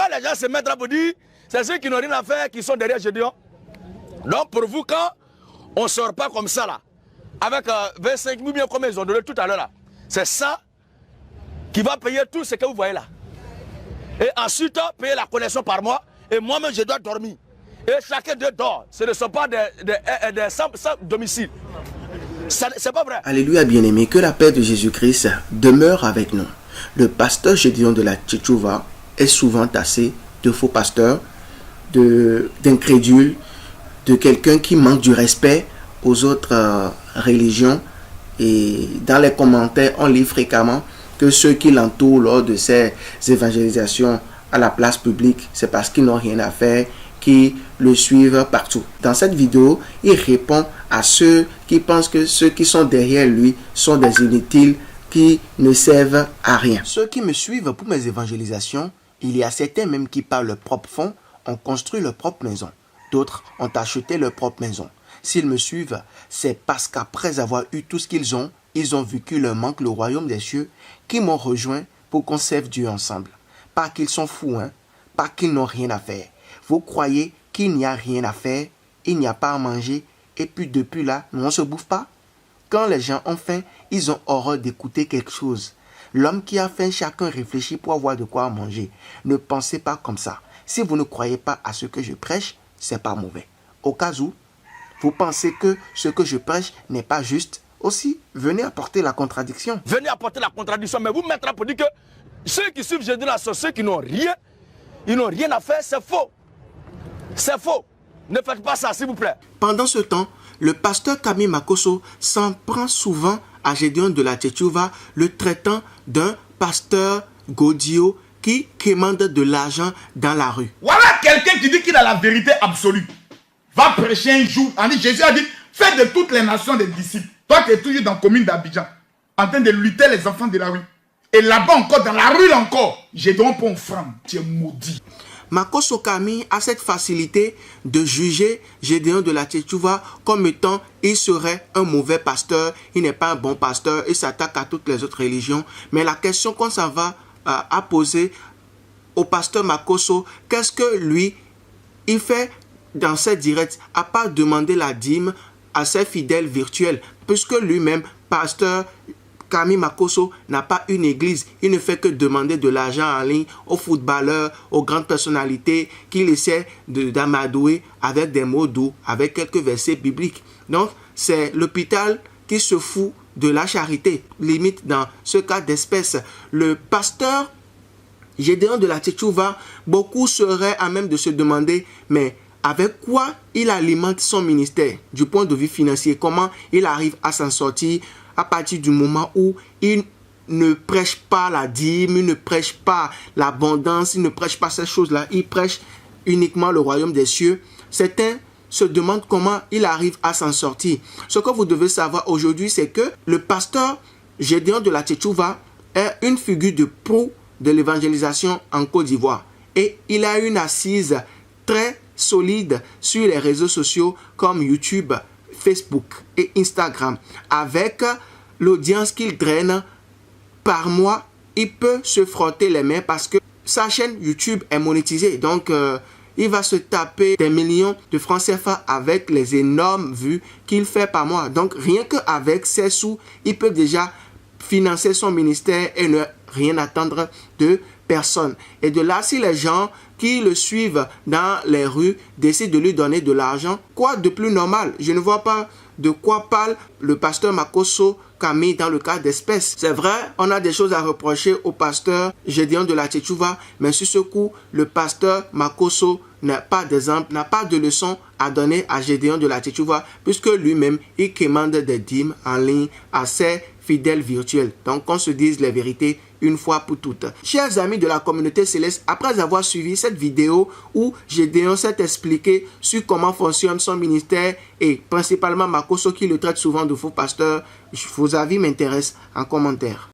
Quand les gens se mettent là pour dire, c'est ceux qui n'ont rien à faire qui sont derrière Gédéon. Donc pour vous, quand on ne sort pas comme ça là, avec 25 000 bien comme ils ont donné tout à l'heure là, c'est ça qui va payer tout ce que vous voyez là. Et ensuite, payer la connexion par mois. Et moi-même, je dois dormir. Et chacun d'eux dort. Ce ne sont pas des sans domicile. C'est pas vrai. Alléluia, bien-aimé, que la paix de Jésus-Christ demeure avec nous. Le pasteur Gédéon de la Tchétchouva est souvent tassé de faux pasteurs, d'incrédules, de quelqu'un qui manque du respect aux autres religions. Et dans les commentaires, on lit fréquemment que ceux qui l'entourent lors de ces évangélisations à la place publique, c'est parce qu'ils n'ont rien à faire, qui le suivent partout. Dans cette vidéo, il répond à ceux qui pensent que ceux qui sont derrière lui sont des inutiles qui ne servent à rien. Ceux qui me suivent pour mes évangélisations, il y a certains même qui par leur propre fonds ont construit leur propre maison. D'autres ont acheté leur propre maison. S'ils me suivent, c'est parce qu'après avoir eu tout ce qu'ils ont vécu leur manque, le royaume des cieux, qui m'ont rejoint pour qu'on serve Dieu ensemble. Pas qu'ils sont fous, hein? Pas qu'ils n'ont rien à faire. Vous croyez qu'il n'y a rien à faire, il n'y a pas à manger, et puis depuis là, nous on ne se bouffe pas? Quand les gens ont faim, ils ont horreur d'écouter quelque chose. L'homme qui a faim, chacun réfléchit pour avoir de quoi manger. Ne pensez pas comme ça. Si vous ne croyez pas à ce que je prêche, c'est pas mauvais. Au cas où, vous pensez que ce que je prêche n'est pas juste, aussi, venez apporter la contradiction. Venez apporter la contradiction, mais vous mettre là pour dire que ceux qui suivent Gédéon là sont ceux qui n'ont rien, ils n'ont rien à faire, c'est faux. C'est faux. Ne faites pas ça, s'il vous plaît. Pendant ce temps, le pasteur Camille Makosso s'en prend souvent à Gédéon de la Tchétchouva, le traitant d'un pasteur Godio qui quémande de l'argent dans la rue. Voilà quelqu'un qui dit qu'il a la vérité absolue. Va prêcher un jour. Jésus a dit, faites de toutes les nations des disciples. Toi, tu es toujours dans la commune d'Abidjan, en train de lutter les enfants de la rue. Et là-bas encore, dans la rue encore, Gédéon pour offrande. Tu es maudit. Makosso Camille a cette facilité de juger Gédéon de la Tchétchouva comme étant il serait un mauvais pasteur, il n'est pas un bon pasteur, il s'attaque à toutes les autres religions. Mais la question qu'on s'en va à poser au pasteur Makosso, qu'est-ce que lui, il fait dans ses directs, à part demander la dîme à ses fidèles virtuels, puisque lui-même, pasteur Camille Makosso n'a pas une église, il ne fait que demander de l'argent en ligne aux footballeurs, aux grandes personnalités qu'il essaie d'amadouer avec des mots doux, avec quelques versets bibliques. Donc, c'est l'hôpital qui se fout de la charité, limite dans ce cas d'espèce. Le pasteur Gédéon de la Tchétchouva, beaucoup seraient à même de se demander, mais avec quoi il alimente son ministère du point de vue financier? Comment il arrive à s'en sortir à partir du moment où il ne prêche pas la dîme, il ne prêche pas l'abondance, il ne prêche pas ces choses-là, il prêche uniquement le royaume des cieux. Certains se demandent comment il arrive à s'en sortir. Ce que vous devez savoir aujourd'hui, c'est que le pasteur Gédéon de la Tchétchouva est une figure de proue de l'évangélisation en Côte d'Ivoire. Et il a une assise très solide sur les réseaux sociaux comme YouTube, Facebook et Instagram. Avec l'audience qu'il draine par mois, il peut se frotter les mains parce que sa chaîne YouTube est monétisée. Donc, il va se taper des millions de francs CFA avec les énormes vues qu'il fait par mois. Donc, rien qu'avec ces sous, il peut déjà financer son ministère et ne rien attendre de personne. Et de là, si les gens qui le suivent dans les rues décident de lui donner de l'argent, quoi de plus normal? Je ne vois pas de quoi parle le pasteur Makosso Camille dans le cas d'espèce. C'est vrai, on a des choses à reprocher au pasteur Gédéon de la Tchétchouva, mais sur ce coup, le pasteur Makosso n'a pas d'exemple, n'a pas de leçon à donner à Gédéon de la Tchétchouva, puisque lui-même, il commande des dîmes en ligne à ses fidèles virtuels. Donc, qu'on se dise les vérités une fois pour toutes. Chers amis de la communauté céleste, après avoir suivi cette vidéo où Gédéon s'est expliqué sur comment fonctionne son ministère et principalement Makosso qui le traite souvent de faux pasteur, vos avis m'intéressent en commentaire.